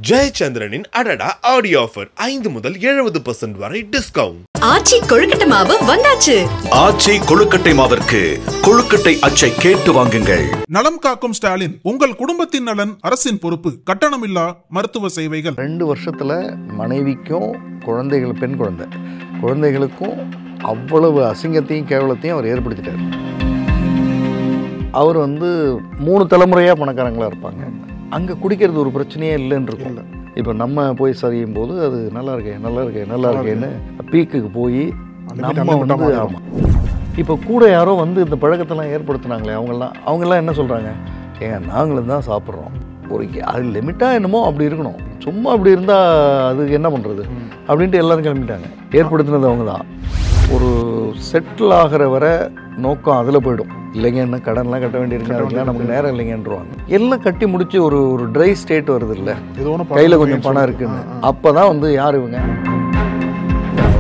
ஜெயச்சந்திரனின் அடடா audio offer 5 முதல் 70% வரை டிஸ்கவுண்ட். ஆச்சி கொழுக்கட்டை மாவு வந்தாச்சு. ஆச்சி கொழுக்கட்டை மாவிற்கு கொழுக்கட்டை அச்சை கேட்டு வாங்குங்கள். நலம் காக்கும் ஸ்டாலின், உங்கள் குடும்பத்தின் நலன் அரசின் பொறுப்பு. கட்டணமில்லா மருத்துவ சேவைகள். 2 வருஷத்துல மனைவிக்கும் குழந்தைகள், பெண் குழந்தைகளுக்கும் அவ்வளவு அசிங்கத்தையும் கேவலத்தையும் அவர் ஏற்படுத்திட்டார். அவர் 3 தலைமுறையா பணக்காரங்களா இருப்பாங்க. அங்கே குடிக்கிறது ஒரு பிரச்சனையே இல்லைன்னு இருக்கும். இப்போ நம்ம போய் சரியும் போது அது நல்லா இருக்கேன்னு பீக்குக்கு போய் நம்ம ஆமாம். இப்போ கூட யாரோ இந்த பழக்கத்தெல்லாம் ஏற்படுத்தினாங்களே, அவங்கெல்லாம் என்ன சொல்கிறாங்க, ஏங்க நாங்களும் தான் சாப்பிட்றோம், ஒரு அது லிமிட்டாக என்னமோ அப்படி இருக்கணும், சும்மா அப்படி இருந்தால் அது என்ன பண்ணுறது அப்படின்ட்டு எல்லோரும் கிளம்பிட்டாங்க. ஏற்படுத்தினது அவங்க தான். ஒரு செட்டில் ஆகிற வரை நோக்கம் அதில் போயிடும். இல்லைங்க, என்ன கடன்லாம் கட்ட வேண்டியிருக்கு, அதுக்கெல்லாம் நமக்கு நேரம் இல்லைங்கன்றாங்க. எல்லாம் கட்டி முடிச்சு ஒரு ட்ரை ஸ்டேட் வருது இல்லை, கையில் கொஞ்சம் பணம் இருக்குன்னு. அப்போ தான் யார் இவங்க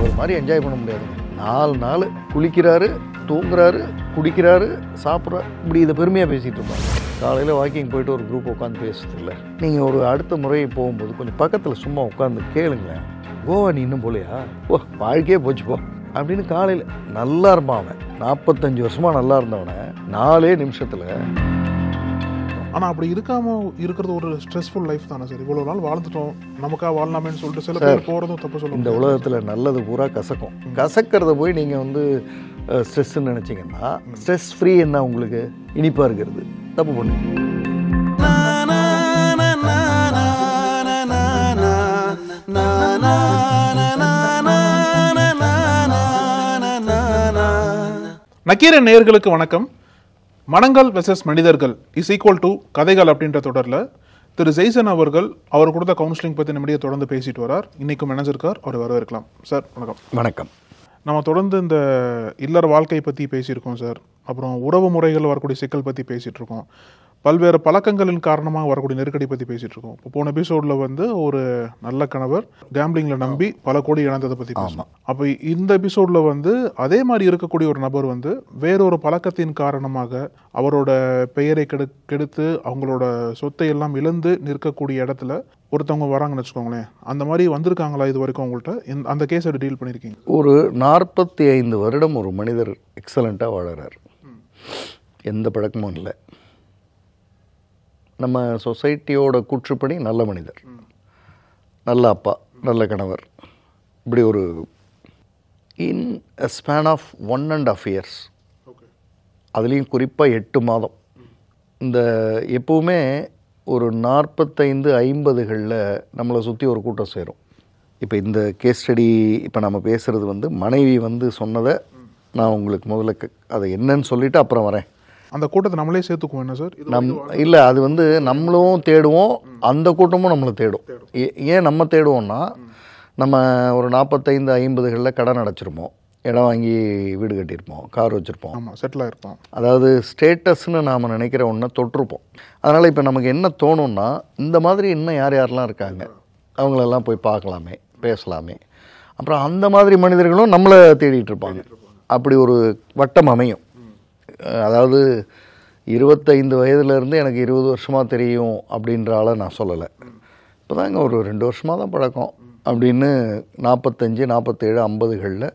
ஒரு மாதிரி என்ஜாய் பண்ண முடியாது. 4 நாள் குளிக்கிறாரு, தூங்குறாரு, குடிக்கிறாரு, சாப்பிட்றாரு, இப்படி இதை பெருமையாக பேசிகிட்டு இருப்பாங்க. காலையில் வாக்கிங் போயிட்டு ஒரு குரூப் உட்காந்து பேசுறது இல்லை. நீங்கள் ஒரு அடுத்த முறை போகும்போது கொஞ்சம் பக்கத்தில் சும்மா உட்காந்து கேளுங்களேன், கோவா நீ இன்னும் போலையா, ஓ வாழ்க்கையே போச்சு போ அப்படின்னு. காலையில் நல்லா இருப்பான் அவன். 45 வருஷமாக நல்லா இருந்தவனை 4 நிமிஷத்தில். ஆனால் அப்படி இருக்கிறது ஒரு ஸ்ட்ரெஸ்ஃபுல் லைஃப் தானே சார். இவ்வளோ நாள் வாழ்ந்துட்டோம், நமக்காக வாழலாமேன்னு சொல்லிட்டு சில பேர் போகிறதும் தப்பு சொல்லுவோம். இந்த உலகத்தில் நல்லது பூரா கசக்கும். கசக்கிறத போய் நீங்கள் ஸ்ட்ரெஸ்ன்னு நினச்சிங்கன்னா, ஸ்ட்ரெஸ் ஃப்ரீ என்ன உங்களுக்கு இனிப்பாக இருக்கிறது தப்பு பண்ணுங்க. நக்கீரன் நேயர்களுக்கு வணக்கம். மனங்கள் வெர்சஸ் மனிதர்கள் இஸ் ஈக்குவல் டு கதைகள் அப்படின்ற தொடரில் திரு ஜெய்சன் அவர்கள் அவர் கொடுத்த கவுன்சிலிங் பற்றி நம்முடைய தொடர்ந்து பேசிட்டு வரார். இன்னைக்கும் மேனேஜருக்கார், அவர் வரவேற்கலாம். சார் வணக்கம். வணக்கம். நம்ம தொடர்ந்து இந்த இல்லற வாழ்க்கை பற்றி பேசியிருக்கோம் சார். அப்புறம் உறவு முறைகள் வரக்கூடிய சிக்கல் பற்றி பேசிகிட்டு இருக்கோம். பல்வேறு பழக்கங்களின் காரணமாக வரக்கூடிய நெருக்கடி பற்றி பேசிகிட்டு இருக்கோம். இப்போ போன எபிசோடில் ஒரு நல்ல கணவர் கேம்பிளிங்கில் நம்பி பல கோடி இழந்ததை பற்றி பேசலாம். அப்போ இந்த எபிசோடில் அதே மாதிரி இருக்கக்கூடிய ஒரு நபர் வேறொரு பழக்கத்தின் காரணமாக அவரோட பெயரை கெடுத்து அவங்களோட சொத்தை எல்லாம் இழந்து நிற்கக்கூடிய இடத்துல ஒருத்தவங்க வராங்கன்னு வச்சுக்கோங்களேன். அந்த மாதிரி வந்திருக்காங்களா இது வரைக்கும் உங்கள்கிட்ட? அந்த கேஸை டீல் பண்ணியிருக்கீங்க? ஒரு 45 வருடம் ஒரு மனிதர் எக்ஸலண்ட்டாக வாழறார், எந்த பழக்கமும் இல்லை. நம்ம சொசைட்டியோட கூற்றுப்படி நல்ல மனிதர், நல்ல அப்பா, நல்ல கணவர். இப்படி ஒரு இன் அ ஸ்பேன் ஆஃப் 1.5 years, அதுலேயும் குறிப்பாக 8 மாதம். இந்த எப்போவுமே ஒரு 45-50களில் நம்மளை சுற்றி ஒரு கூட்டம் சேரும். இப்போ இந்த கேஸ் ஸ்டடி இப்போ நம்ம பேசுகிறது மனைவி சொன்னதை நான் உங்களுக்கு முதல்ல அதை என்னன்னு சொல்லிவிட்டு அப்புறம் வரேன். அந்த கூட்டத்தை நம்மளே சேர்த்துக்குவோம் என்ன சார்? இல்லை, அது நம்மளும் தேடுவோம், அந்த கூட்டமும் நம்மளை தேடும். ஏன் நம்ம தேடுவோம்னா, நம்ம ஒரு 45-50களில் கடன் அடைச்சிருப்போம், இடம் வாங்கி வீடு கட்டியிருப்போம், கார் வச்சுருப்போம், செட்டில் ஆகிருப்போம். அதாவது ஸ்டேட்டஸ்ன்னு நாம் நினைக்கிற ஒன்றை தொட்டிருப்போம். அதனால் இப்போ நமக்கு என்ன தோணும்னா, இந்த மாதிரி இன்னும் யாரெல்லாம் இருக்காங்க, அவங்களெல்லாம் போய் பார்க்கலாமே, பேசலாமே. அப்புறம் அந்த மாதிரி மனிதர்களும் நம்மளை தேடிட்டு இருப்பாங்க. அப்படி ஒரு வட்டம் அமையும். அதாவது 25 வயதுலேருந்து எனக்கு 20 வருஷமாக தெரியும் அப்படின்ற ஆளை நான் சொல்லலை. இப்போ தாங்க ஒரு 2 வருஷமாக தான் பழக்கம் அப்படின்னு 45, 47, 50களில்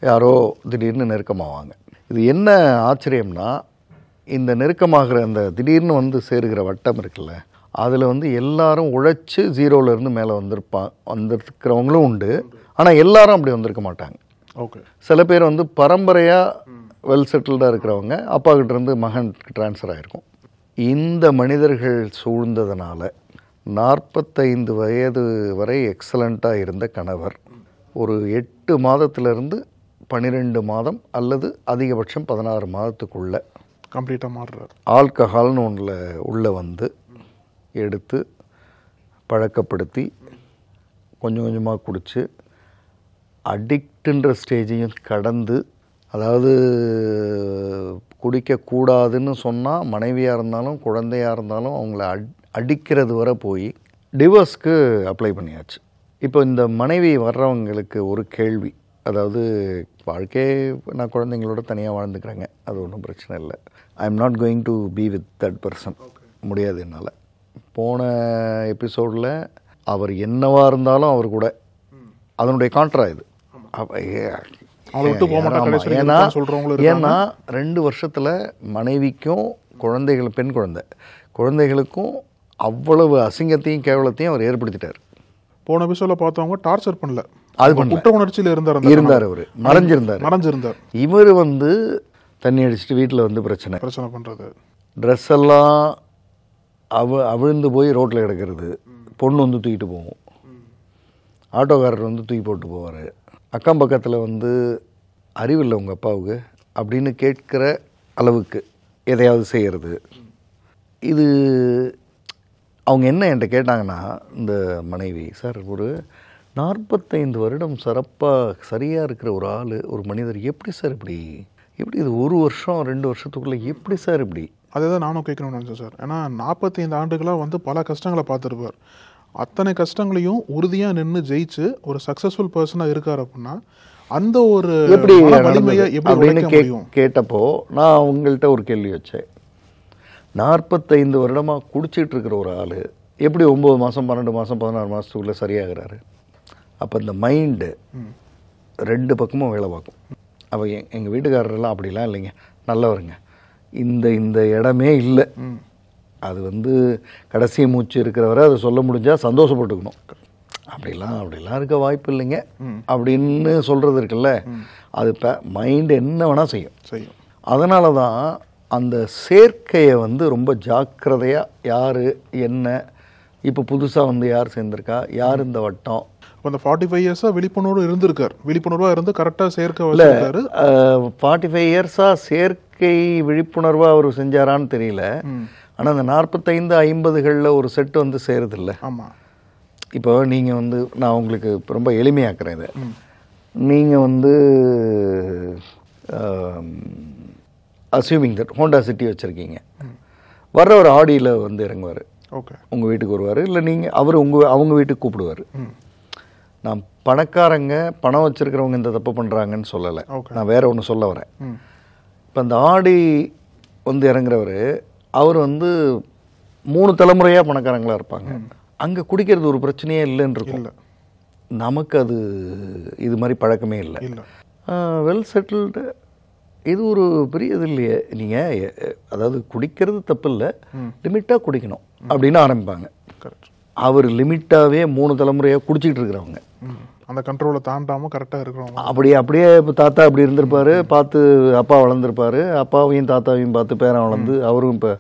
யாரோ திடீர்னு நெருக்கமாவாங்க. இது என்ன ஆச்சரியம்னா, இந்த நெருக்கமாகிற அந்த திடீர்னு சேருகிற வட்டம் இருக்குல்ல, அதில் எல்லாரும் உழைச்சி 0லேருந்து மேலே வந்திருக்கிறவங்களும் உண்டு. ஆனால் எல்லாரும் அப்படி வந்திருக்க மாட்டாங்க. ஓகே. சில பேர் பரம்பரையாக வெல் செட்டில்டாக இருக்கிறவங்க, அப்பா கிட்டேருந்து மகனுக்கு ட்ரான்ஸ்ஃபர் ஆகிருக்கும். இந்த மனிதர்கள் சூழ்ந்ததுனால 45 வயது வரை எக்ஸலண்ட்டாக இருந்த கணவர் ஒரு 8 மாதத்திலிருந்து 12 மாதம் அல்லது அதிகபட்சம் 16 மாதத்துக்குள்ளே கம்ப்ளீட்டாக மாறுறார். ஆல்கஹால்னு உள்ளே எடுத்து பழக்கப்படுத்தி கொஞ்சம் கொஞ்சமாக குடித்து அடிக்ட்டுன்ற ஸ்டேஜையும் கடந்து, அதாவது குடிக்கக்கூடாதுன்னு சொன்னால் மனைவியாக இருந்தாலும் குழந்தையாக இருந்தாலும் அவங்கள அடிக்கிறது வரை போய் டிவோர்ஸ்க்கு அப்ளை பண்ணியாச்சு. இப்போ இந்த மனைவி வர்றவங்களுக்கு ஒரு கேள்வி, அதாவது வாழ்க்கையே நான் குழந்தைங்களோட தனியாக வாழ்ந்துக்கிறேங்க, அது ஒன்றும் பிரச்சனை இல்லை, I am not going to be with that person, முடியாது என்னால். போன எபிசோடில் அவர் என்னவா இருந்தாலும் அவர் கூட அதனுடைய கான்ட்ரா இது. ஏன்னா 2 வருஷத்தில் மனைவிக்கும் குழந்தைகள், பெண் குழந்தைகளுக்கும் அவ்வளவு அசிங்கத்தையும் கேவலத்தையும் அவர் ஏற்படுத்திட்டார். போன எபிசோட்ல பார்த்தவங்க டார்ச்சர் பண்ணல, அது குற்ற உணர்ச்சியில் இருந்தார். அவர் மறைஞ்சிருந்தார். இவர் தண்ணி அடிச்சுட்டு வீட்டில் பிரச்சனை பண்ணுறது, ட்ரெஸ் எல்லாம் அவிழ்ந்து போய் ரோட்டில் கிடக்கிறது, பொண்ணு தூக்கிட்டு போகும், ஆட்டோக்காரர் தூக்கி போட்டு போவார், அக்கம் பக்கத்தில் அறிவில்லை உங்கள் அப்பாவுக்கு அப்படின்னு கேட்குற அளவுக்கு எதையாவது செய்கிறது. இது அவங்க என்ன என்கிட்ட கேட்டாங்கன்னா, இந்த மனைவி, சார் ஒரு 45 வருடம் சரியாக இருக்கிற ஒரு ஆள், ஒரு மனிதர் எப்படி சார் இப்படி இது 1 வருஷம் 2 வருஷத்துக்குள்ளே எப்படி சார் இப்படி? அதே தான் நானும் கேட்கணும்னு நினச்சேன் சார். ஏன்னா 45 ஆண்டுகளாக பல கஷ்டங்களை பார்த்துருப்பார். அத்தனை கஷ்டங்களையும் உறுதியாக நின்று ஜெயிச்சு ஒரு சக்ஸஸ்ஃபுல் பர்சனாக இருக்கார் அப்படின்னா அந்த ஒரு வலிமையை எப்படி கேட்டப்போ நான் அவங்கள்ட்ட ஒரு கேள்வி வச்சேன். 45 வருடமாக குடிச்சிட்டு இருக்கிற ஒரு ஆள் எப்படி 9 மாதம் 12 மாதம் 16 மாதத்துக்குள்ளே சரியாகிறாரு? அப்போ இந்த மைண்டு 2 பக்கமும் வேலை பார்க்கும். அப்போ எங்கள் வீட்டுக்காரரெல்லாம் அப்படிலாம் இல்லைங்க, நல்லவருங்க, இந்த இடமே இல்லை, அது கடைசி மூச்சு இருக்கிறவரை அதை சொல்ல முடிஞ்சால் சந்தோஷப்பட்டுக்கணும், அப்படிலாம் இருக்க வாய்ப்பு இல்லைங்க அப்படின்னு சொல்கிறது இருக்குல்ல, அது இப்போ மைண்டு என்ன வேணால் செய்யும். அதனால தான் அந்த சேர்க்கையை ரொம்ப ஜாக்கிரதையாக யார் என்ன, இப்போ புதுசாக யார் சேர்ந்திருக்கா, யார் இந்த வட்டம், அந்த 45 இயர்ஸாக விழிப்புணர்வாக இருந்து கரெக்டாக சேர்க்க வச்சிருக்காரு. 45 இயர்ஸாக சேர்க்கை விழிப்புணர்வாக அவர் செஞ்சாரான்னு தெரியல. ஆனால் அந்த 45 50களில் ஒரு செட்டு சேருதில்ல. ஆமாம். இப்போ நீங்கள் நான் உங்களுக்கு ரொம்ப எளிமையாக்குறேன் இதை. நீங்கள் அஸ்யூமிங் தட் ஹோண்டா சிட்டி வச்சுருக்கீங்க, வர்ற ஒரு ஆடியில் இறங்குவார், ஓகே, உங்கள் வீட்டுக்கு வருவார், இல்லை அவர் அவங்க வீட்டுக்கு கூப்பிடுவார். நான் பணக்காரங்க பணம் வச்சுருக்கிறவங்க இந்த தப்பு பண்ணுறாங்கன்னு சொல்லலை, நான் வேற ஒன்று சொல்ல வரேன். இப்போ அந்த ஆடி இறங்குறவர் அவர் 3 தலைமுறையாக பணக்காரங்களாக இருப்பாங்க. அங்கே குடிக்கிறது ஒரு பிரச்சனையே இல்லைன்னு இருக்கும். நமக்கு அது இது மாதிரி பழக்கமே இல்லை. வெல் செட்டில்டு, இது ஒரு பெரிய இது இல்லையே. நீங்கள் அதாவது குடிக்கிறது தப்பு இல்லை, லிமிட்டாக குடிக்கணும் அப்படின்னு ஆரம்பிப்பாங்க. அவர் லிமிட்டாகவே 3 தலைமுறையாக குடிச்சிக்கிட்டு இருக்கிறவங்க, அந்த கண்ட்ரோலை தாண்டாமல் கரெக்டாக இருக்கிறவங்க. அப்படியே இப்போ தாத்தா அப்படி இருந்திருப்பாரு, பார்த்து அப்பா வளர்ந்துருப்பாரு, அப்பாவையும் தாத்தாவையும் பார்த்து பேரன் வளர்ந்து அவரும் இப்போ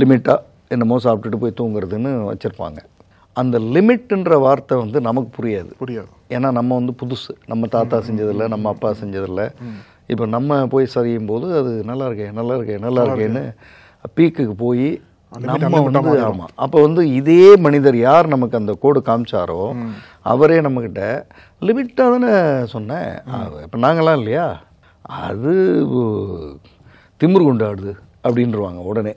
லிமிட்டாக என்னமோ சாப்பிட்டுட்டு போய் தூங்குறதுன்னு வச்சுருப்பாங்க. அந்த லிமிட்ன்ற வார்த்தை நமக்கு புரியாது. ஏன்னா நம்ம புதுசு, நம்ம தாத்தா செஞ்சதில்லை, நம்ம அப்பா செஞ்சதில்லை. இப்போ நம்ம போய் சரியும் போது அது நல்லா இருக்கேன்னு பீக்குக்கு போய் நம்ம ஆமாம். அப்போ இதே மனிதர் யார் நமக்கு அந்த கோடு காமிச்சாரோ அவரே நம்மக்கிட்ட லிமிட்டாக தானே சொன்னேன், இப்போ நாங்களாம் இல்லையா, அது திமிரு கொண்டாடுது அப்படின்றவாங்க. உடனே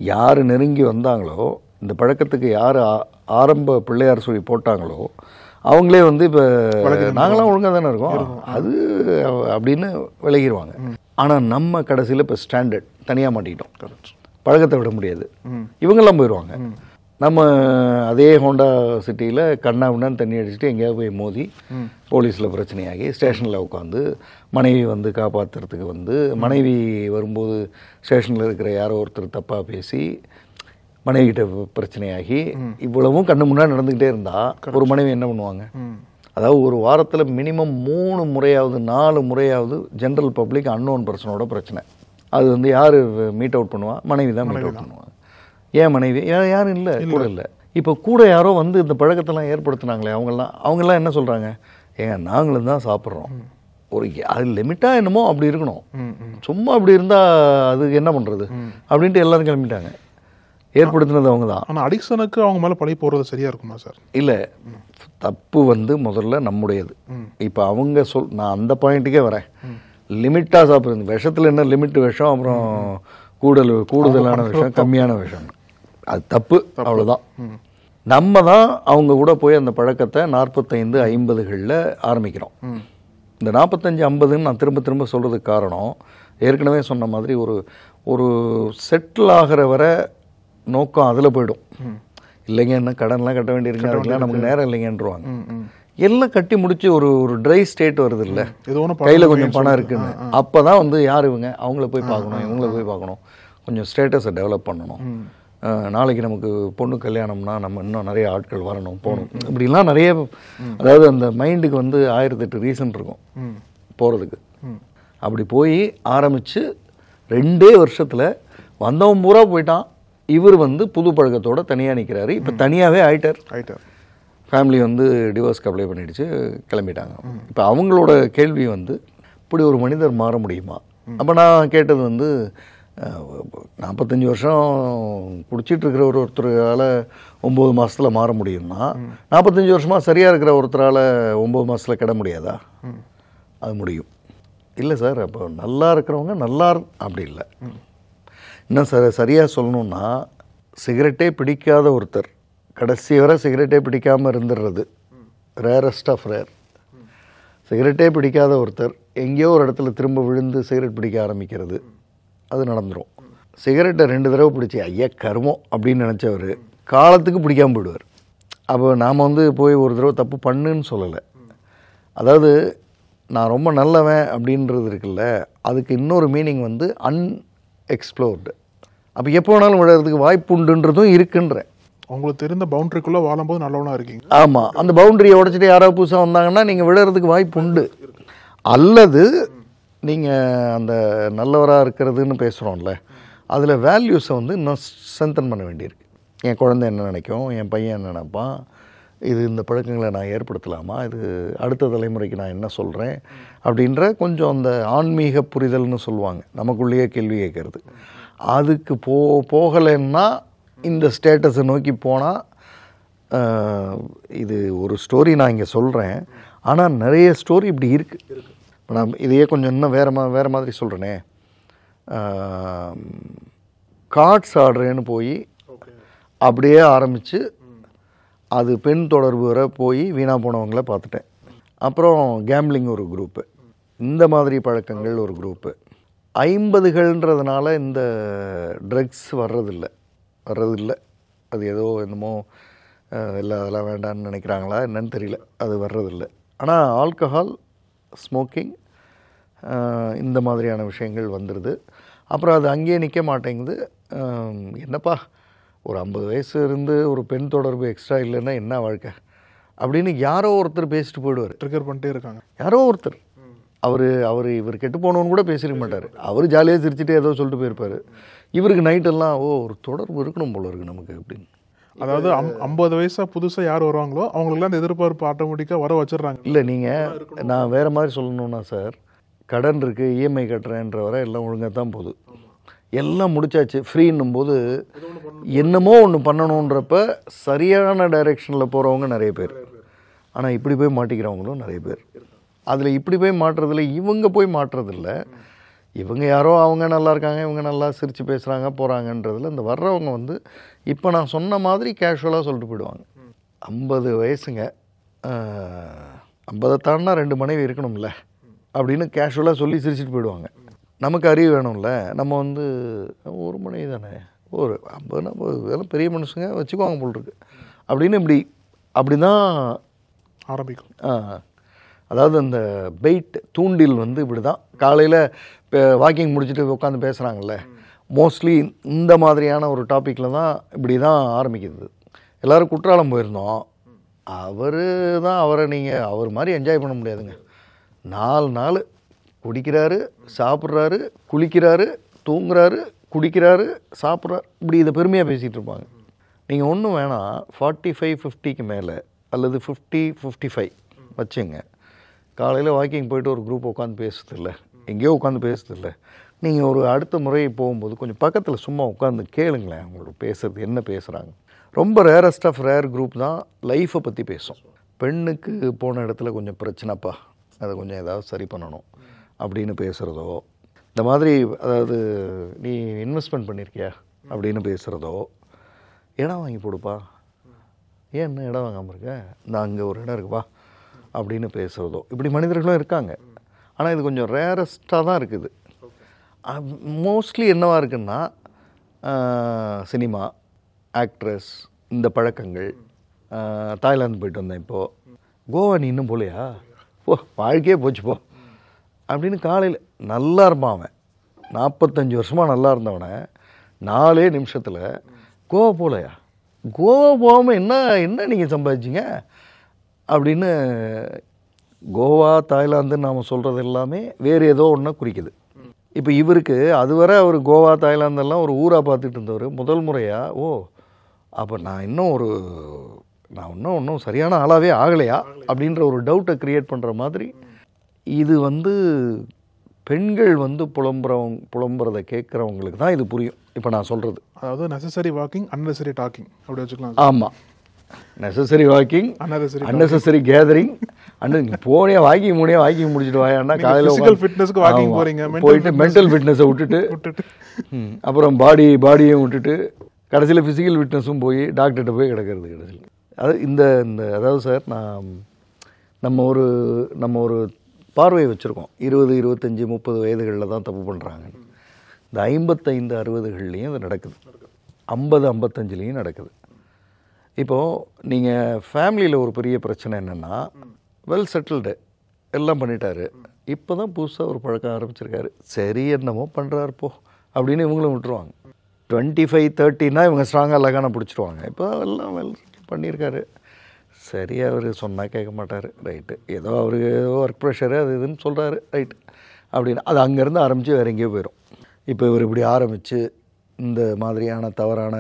யார் நெருங்கி வந்தாங்களோ, இந்த பழக்கத்துக்கு யார் ஆரம்ப பிள்ளையார் சொல்லி போட்டாங்களோ அவங்களே இப்போ நாங்களாம் ஒழுங்காக தானே இருக்கோம் அது அப்படின்னு விலகிடுவாங்க. ஆனால் நம்ம கடைசியில் இப்போ ஸ்டாண்டர்ட் தனியாக மாட்டிக்கிட்டோம், பழக்கத்தை விட முடியாது, இவங்கெல்லாம் போயிடுவாங்க. நம்ம அதே ஹோண்டா சிட்டியில் கண்ணாவுன்னு தண்ணி அடிச்சுட்டு எங்கேயாவது போய் மோதி போலீஸில் பிரச்சனையாகி ஸ்டேஷனில் உட்காந்து மனைவி காப்பாற்றுறதுக்கு மனைவி வரும்போது ஸ்டேஷனில் இருக்கிற யாரோ ஒருத்தர் தப்பாக பேசி மனைவிகிட்ட பிரச்சனையாகி இவ்வளவும் கண்ணு முன்னாடி நடந்துக்கிட்டே இருந்தால் ஒரு மனைவி என்ன பண்ணுவாங்க? அதாவது ஒரு வாரத்தில் மினிமம் 3 முறையாவது 4 முறையாவது ஜென்ரல் பப்ளிக் அன்னோன் பர்சனோட பிரச்சனை. அது யார் மீட் அவுட் பண்ணுவா? மனைவி தான் மீட் அவுட் பண்ணுவாங்க. ஏன் மனைவி? யாரும் இல்லை, கூட இல்லை. இப்போ கூட யாரோ இந்த பழக்கத்தெல்லாம் ஏற்படுத்தினாங்களே அவங்கெல்லாம் என்ன சொல்கிறாங்க? ஏங்க நாங்களும் தான் சாப்பிட்றோம், ஒரு அது லிமிட்டாக என்னமோ அப்படி இருக்கணும், சும்மா அப்படி இருந்தால் அது என்ன பண்ணுறது அப்படின்ட்டு எல்லோரும் கிளம்பிட்டாங்க. ஏற்படுத்தினது அவங்க தான். ஆனால் அடிக்ஷனுக்கு அவங்க மேலே பழி போடுறது சரியாக இருக்குமா சார்? இல்லை, தப்பு முதல்ல நம்முடையது. இப்போ அவங்க நான் அந்த பாயிண்ட்டுக்கே வரேன். லிமிட்டாக சாப்பிட்றது, விஷத்தில் என்ன லிமிட் விஷம், அப்புறம் கூடுதலான விஷம், கம்மியான விஷம், அது தப்பு, அவ்வளோதான். நம்ம தான் அவங்க கூட போய் அந்த பழக்கத்தை 45 50களில் ஆரம்பிக்கிறோம். இந்த 45 50ன்னு நான் திரும்ப சொல்கிறதுக்கு காரணம், ஏற்கனவே சொன்ன மாதிரி ஒரு செட்டில் ஆகிற வரை நோக்கம் அதில் போயிடும். இல்லைங்க என்ன கடன்லாம் கட்ட வேண்டியிருக்கு, அதுக்கெல்லாம் நமக்கு நேரம் இல்லைங்கன்றுவாங்க. எல்லாம் கட்டி முடிச்சு ஒரு ட்ரை ஸ்டேட் வருது இல்லை, கையில் கொஞ்சம் பணம் இருக்குன்னு, அப்போ தான் வந்து யார் இவங்க, அவங்கள போய் பார்க்கணும், இவங்கள போய் பார்க்கணும், கொஞ்சம் ஸ்டேட்டஸை டெவலப் பண்ணணும், நாளைக்கு நமக்கு பொண்ணு கல்யாணம்னா நம்ம இன்னும் நிறைய ஆட்கள் வரணும் போகணும், இப்படிலாம் நிறைய, அதாவது அந்த மைண்டுக்கு வந்து 1008 ரீசன் இருக்கும் போகிறதுக்கு. அப்படி போய் ஆரம்பித்து 2 வருஷத்தில் வந்தவன் பூரா போயிட்டான். இவர் வந்து புது பழக்கத்தோடு தனியாக நிற்கிறாரு. இப்போ தனியாகவே ஆயிட்டார். ஃபேமிலி வந்து டிவோர்ஸ்க்கு அப்ளை பண்ணிடுச்சு, கிளம்பிட்டாங்க. இப்போ அவங்களோட கேள்வி வந்து இப்படி ஒரு மனிதர் மாற முடியுமா? அப்போ நான் கேட்டது வந்து 45 வருஷம் குடிச்சிட்டு இருக்கிற ஒருத்தரால் 9 மாதத்தில் மாற முடியும்னா 45 வருஷமாக சரியாக இருக்கிற ஒருத்தரால் 9 மாதத்தில் கிட முடியாதா? அது முடியும். இல்லை சார், அப்போ நல்லா இருக்கிறவங்க நல்லா அப்படி இல்லை. இன்னும் சரியாக சொல்லணுன்னா, சிகரெட்டே பிடிக்காத ஒருத்தர் கடைசி வரை சிகரெட்டே பிடிக்காமல் இருந்துடுறது ரேரஸ்ட் ஆஃப் ரேர். சிகரெட்டே பிடிக்காத ஒருத்தர் எங்கேயோ ஒரு இடத்துல திரும்ப விழுந்து சிகரெட் பிடிக்க ஆரம்பிக்கிறது, அது நடந்துடும். சிகரெட்டை 2 தடவை பிடிச்சி ஐயா கருமம் அப்படின்னு நினச்சவர் காலத்துக்கு பிடிக்காமல் போயிடுவார். அப்போ நாம் வந்து போய் ஒரு தடவை தப்பு பண்ணுன்னு சொல்லலை. அதாவது நான் ரொம்ப நல்லவன் அப்படின்றது இருக்குல்ல, அதுக்கு இன்னொரு மீனிங் வந்து அன்எக்ஸ்ப்ளோர்டு. அப்போ எப்போ வேணாலும் விழுறதுக்கு வாய்ப்பு உண்டுன்றதும் இருக்குன்றேன். உங்களுக்கு தெரிந்த பவுண்ட்ரிக்குள்ளே வாழும்போது நல்லவனா இருக்கீங்க. ஆமாம், அந்த பவுண்டரியை உடச்சிட்டு யாராவது புதுசாக வந்தாங்கன்னா நீங்கள் விழுறதுக்கு வாய்ப்பு உண்டு. அல்லது நீங்கள் அந்த நல்லவராக இருக்கிறதுன்னு பேசுகிறோம்ல, அதில் வேல்யூஸை வந்து இன்னும் ஸ்ட்ரென்தன் பண்ண வேண்டியிருக்கு. என் குழந்தை என்ன நினைக்கும், என் பையன் என்ன நினைப்பான், இது இந்த பழக்கங்களை நான் ஏற்படுத்தலாமா, இது அடுத்த தலைமுறைக்கு நான் என்ன சொல்கிறேன் அப்படின்ற கொஞ்சம் அந்த ஆன்மீக புரிதல்னு சொல்லுவாங்க, நமக்குள்ளேயே கேள்வி கேட்கறது. அதுக்கு போகலைன்னா இந்த ஸ்டேட்டஸை நோக்கி போனால், இது ஒரு ஸ்டோரி நான் இங்கே சொல்கிறேன், ஆனால் நிறைய ஸ்டோரி இப்படி இருக்குது. நான் இதையே கொஞ்சம் இன்னும் வேறு மாதிரி சொல்கிறேனே, கார்ட்ஸ் ஆடுறேன்னு போய் அப்படியே ஆரம்பித்து அது பெண் தொடர்பு வரை போய் வீணாக போனவங்கள பார்த்துட்டேன். அப்புறம் கேம்பிளிங் ஒரு குரூப்பு, இந்த மாதிரி பழக்கங்கள் ஒரு குரூப்பு. 50ன்றதுனால இந்த ட்ரக்ஸ் வர்றதில்லை. அது ஏதோ என்னமோ இல்லை அதெல்லாம் வேண்டான்னு நினைக்கிறாங்களா என்னன்னு தெரியல, அது வர்றதில்லை. ஆனால் ஆல்கஹால், ஸ்மோக்கிங், இந்த மாதிரியான விஷயங்கள் வந்துடுது. அப்புறம் அது அங்கேயே நிற்க மாட்டேங்குது. என்னப்பா ஒரு 50 வயசு இருந்து ஒரு பெண் தொடர்பு எக்ஸ்ட்ரா இல்லைன்னா என்ன வாழ்க்கை அப்படின்னு யாரோ ஒருத்தர் பேசிட்டு போயிடுவார். ட்ரிகர் பண்ணிட்டே இருக்காங்க யாரோ ஒருத்தர். இவர் கெட்டு போனவன்னு கூட பேசிருக்க மாட்டார். அவர் ஜாலியாக சிரிச்சுட்டு ஏதோ சொல்லிட்டு போயிருப்பார். இவருக்கு நைட்டெல்லாம் ஒரு தொடர்பு இருக்கணும் போல இருக்குது நமக்கு அப்படின்னு. அதாவது 50 வயசாக புதுசாக யார் வருவாங்களோ அவங்களுக்குலாம் அந்த எதிர்பார்ப்பு ஆட்டோமேட்டிக்காக வர வச்சிடுறாங்க. இல்லை, நீங்கள் நான் வேறு மாதிரி சொல்லணுன்னா சார், கடன் இருக்குது, இஎம்ஐ கட்டுறேன்ற வரை எல்லாம் ஒழுங்காக தான் போகுது. எல்லாம் முடிச்சாச்சு ஃப்ரீன்னும் போது என்னமோ ஒன்று பண்ணணுன்றப்ப சரியான டைரெக்ஷனில் போகிறவங்க நிறைய பேர், ஆனால் இப்படி போய் மாட்டிக்கிறவங்களும் நிறைய பேர். அதில் இப்படி போய் மாட்டுறதில்ல, இவங்க போய் மாட்டுறதில்ல. இவங்க யாரோ அவங்க நல்லா இருக்காங்க, இவங்க நல்லா சிரித்து பேசுகிறாங்க போகிறாங்கன்றதில் இந்த வர்றவங்க வந்து இப்போ நான் சொன்ன மாதிரி கேஷுவலாக சொல்லிட்டு போயிடுவாங்க. 50 வயசுங்க, 50 தாண்டினா 2 மனைவி இருக்கணும்ல அப்படின்னு கேஷுவலாக சொல்லி சிரிச்சுட்டு போயிடுவாங்க. நமக்கு அறிவு வேணும்ல, நம்ம வந்து ஒரு மனைவி தானே, ஒரு 50 இதெல்லாம் பெரிய மனுஷங்க வச்சுக்குவாங்க போல் இருக்கு அப்படின்னு அப்படி தான் ஆரம்பிக்கும். அதாவது அந்த பெயிட் தூண்டில் வந்து இப்படி தான். காலையில் இப்போ வாக்கிங் முடிச்சுட்டு உட்காந்து பேசுகிறாங்கல்ல, மோஸ்ட்லி இந்த மாதிரியான ஒரு டாப்பிக்கில் தான் இப்படி தான் ஆரம்பிக்கிறது. எல்லோரும் குற்றாலம் போயிருந்தோம். அவரை நீங்கள் அவர் மாதிரி என்ஜாய் பண்ண முடியாதுங்க. 4 நாள் குடிக்கிறாரு, சாப்பிட்றாரு, குளிக்கிறாரு, தூங்குறாரு, குடிக்கிறாரு, சாப்பிட்றாரு, இப்படி இதை பெருமையாக பேசிகிட்டு இருப்பாங்க. நீங்கள் ஒன்றும் வேணாம், 45-50க்கு மேலே அல்லது 50-55 வச்சுங்க. காலையில் வாக்கிங் போய்ட்டு ஒரு குரூப் உட்காந்து பேசுறதில்ல, எங்கேயோ உட்காந்து பேசுறதில்ல. நீங்கள் ஒரு அடுத்த முறை போகும்போது கொஞ்சம் பக்கத்தில் சும்மா உட்காந்து கேளுங்களேன், அவங்களோட பேசுகிறது என்ன பேசுகிறாங்க. ரொம்ப ரேரஸ்ட் ஆஃப் ரேர் குரூப் தான் லைஃப்பை பற்றி பேசும். பெண்ணுக்கு போன இடத்துல கொஞ்சம் பிரச்சனைப்பா, அதை கொஞ்சம் ஏதாவது சரி பண்ணணும் அப்படின்னு பேசுகிறதோ, இந்த மாதிரி அதாவது நீ இன்வெஸ்ட்மெண்ட் பண்ணியிருக்கியா அப்படின்னு பேசுகிறதோ, இடம் வாங்கி போடுப்பா, ஏன் இன்னும் இடம் வாங்காமல் இருக்க, இந்த அங்கே ஒரு இடம் இருக்குப்பா அப்படின்னு பேசுகிறதோ, இப்படி மனிதர்களும் இருக்காங்க. ஆனால் இது கொஞ்சம் ரேரஸ்ட்டாக தான் இருக்குது. மோஸ்ட்லி என்னவாக இருக்குன்னா, சினிமா, ஆக்ட்ரஸ், இந்த பழக்கங்கள். தாய்லாந்து போயிட்டு வந்தேன் இப்போது. கோவா நீ இன்னும் போகலையா? போ, வாழ்க்கையே போச்சு போ அப்படின்னு காலையில் நல்லா இருப்பான் அவன். 45 வருஷமாக நல்லா இருந்தவனை 4 நிமிஷத்தில் கோவா போகலையா? கோவா போகாமல் என்ன நீங்கள் சம்பாதிச்சிங்க அப்படின்னு. கோவா தாய்லாந்துன்னு நாம் சொல்கிறது எல்லாமே வேறு ஏதோ ஒன்று குறிக்குது. இப்போ இவருக்கு அதுவரை அவர் கோவா தாய்லாந்தெல்லாம் ஒரு ஊராக பார்த்துட்டு இருந்தவர் முதல் முறையாக அப்போ நான் இன்னும் சரியான ஆளாகவே ஆகலையா அப்படின்ற ஒரு டவுட்டை க்ரியேட் பண்ணுற மாதிரி. இது பெண்கள் புலம்புறதை கேட்குறவங்களுக்கு தான் இது புரியும் இப்போ நான் சொல்கிறது. அதாவது நெசசரி வாக்கிங் அன்னெசரி டாக்கிங் அப்படி வச்சுக்கலாம். ஆமாம், நெசசரி வாக்கிங் அன்னெசரி கேதரிங் போனே வாக்கிங் முடிச்சுட்டு வாயாண்டா காலையில் ஃபிட்னஸ்க்கு வாக்கிங் போகிறீங்க, போயிட்டு மென்டல் ஃபிட்னஸை விட்டுட்டு அப்புறம் பாடியையும் விட்டுட்டு கடைசியில் ஃபிசிக்கல் ஃபிட்னஸும் போய் டாக்டர்கிட்ட போய் கிடக்கிறது கடைசியில். அதாவது சார் நம்ம ஒரு பார்வையை வச்சுருக்கோம். 20, 25, 30 வயதுகளில் தான் தப்பு பண்ணுறாங்க. இந்த 55, 60கள்லேயும் அது நடக்குது, 50, 55லேயும் நடக்குது. இப்போது நீங்கள் ஃபேமிலியில் ஒரு பெரிய பிரச்சனை என்னென்னா, வெல் செட்டில்டு எல்லாம் பண்ணிட்டாரு, இப்போ தான் புதுசாக ஒரு பழக்கம் ஆரம்பிச்சிருக்காரு, சரி என்னமோ பண்ணுறாரு போ அப்படின்னு இவங்களும் விட்டுருவாங்க. 25, 30னா இவங்க ஸ்ட்ராங்காக லகான பிடிச்சிருவாங்க. இப்போ எல்லாம் வெல் பண்ணியிருக்காரு, சரி அவர் சொன்னால் கேட்க மாட்டார், ரைட்டு, ஏதோ அவருக்கு ஏதோ ஒர்க் ப்ரெஷரு அது இதுன்னு சொல்கிறாரு, ரைட்டு அப்படின்னு அது அங்கேருந்து ஆரம்பித்து வேறு எங்கேயோ போயிடும். இப்போ இவர் இப்படி ஆரம்பித்து இந்த மாதிரியான தவறான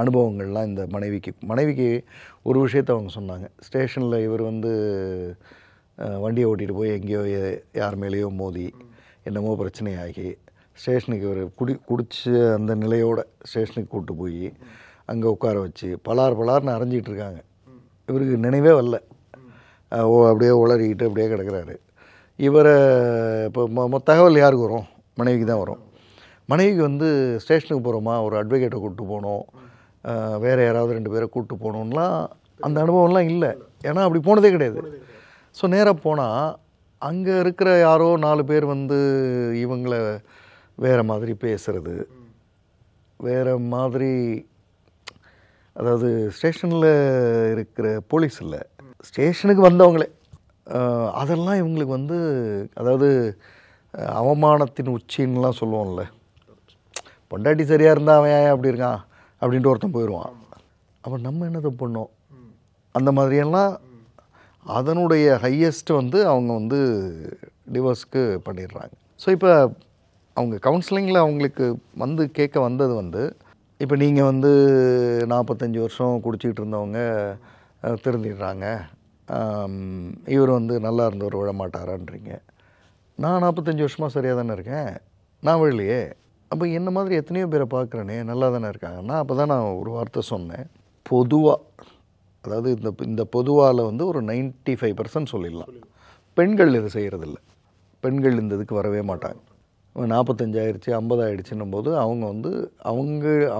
அனுபவங்கள்லாம் இந்த மனைவிக்கு ஒரு விஷயத்தை அவங்க சொன்னாங்க. ஸ்டேஷனில் இவர் வண்டியை ஓட்டிகிட்டு போய் எங்கேயோ யார் மேலேயோ மோதி என்னமோ பிரச்சனையாகி ஸ்டேஷனுக்கு இவர் குடிச்சு அந்த நிலையோடு ஸ்டேஷனுக்கு கூப்பிட்டு போய் அங்கே உட்கார வச்சு பலார்னு அரைஞ்சிக்கிட்டு இருக்காங்க. இவருக்கு நினைவே வரல, அப்படியே உளறிக்கிட்டு அப்படியே கிடக்கிறாரு. இவரை இப்போ தகவல் யாருக்கு வரும்? மனைவிக்கு தான் வரும். மனைவிக்கு ஸ்டேஷனுக்கு போகிறோமா, ஒரு அட்வொகேட்டை கூப்பிட்டு போகணும், வேறு யாராவது 2 பேரை கூப்பிட்டு போகணுன்னெலாம் அந்த அனுபவம்லாம் இல்லை. ஏன்னா அப்படி போனதே கிடையாது. ஸோ நேராக போனால் அங்கே இருக்கிற யாரோ 4 பேர் இவங்களை வேறு மாதிரி பேசுகிறது, வேறு மாதிரி. அதாவது ஸ்டேஷனில் இருக்கிற போலீஸ் இல்லை, ஸ்டேஷனுக்கு வந்தவங்களே அதெல்லாம் இவங்களுக்கு அதாவது அவமானத்தின் உச்சின்லாம் சொல்லுவோம்ல. பொண்டாட்டி சரியாக இருந்தால் அவன் ஏன் அப்படி இருக்கான் அப்படின்ட்டு ஒருத்தன் போயிடுவான். அப்போ நம்ம என்னதை பண்ணோம் அந்த மாதிரியெல்லாம் அதனுடைய ஹையஸ்ட்டு அவங்க டிவோர்ஸ்க்கு பண்ணிடுறாங்க. ஸோ இப்போ அவங்க கவுன்சிலிங்கில் அவங்களுக்கு கேட்க வந்தது இப்போ நீங்கள் 45 வருஷம் குடிச்சிக்கிட்டு இருந்தவங்க திருந்திடுறாங்க, இவர் நல்லா இருந்தவர் விழ மாட்டாரான்றீங்க. நான் 45 வருஷமாக சரியாக தானே இருக்கேன், நான் விழலையே. அப்போ என்ன மாதிரி எத்தனையோ பேரை பார்க்குறேனே நல்லா தானே இருக்காங்கன்னா. அப்போ தான் நான் ஒரு வார்த்தை சொன்னேன், பொதுவாக, அதாவது இந்த பொதுவால் ஒரு 95% சொல்லிடலாம் பெண்கள் இது செய்கிறதில்ல. பெண்கள் இந்த இதுக்கு வரவே மாட்டாங்க. 45 ஆயிடுச்சு 50 ஆயிடுச்சுன்னும் போது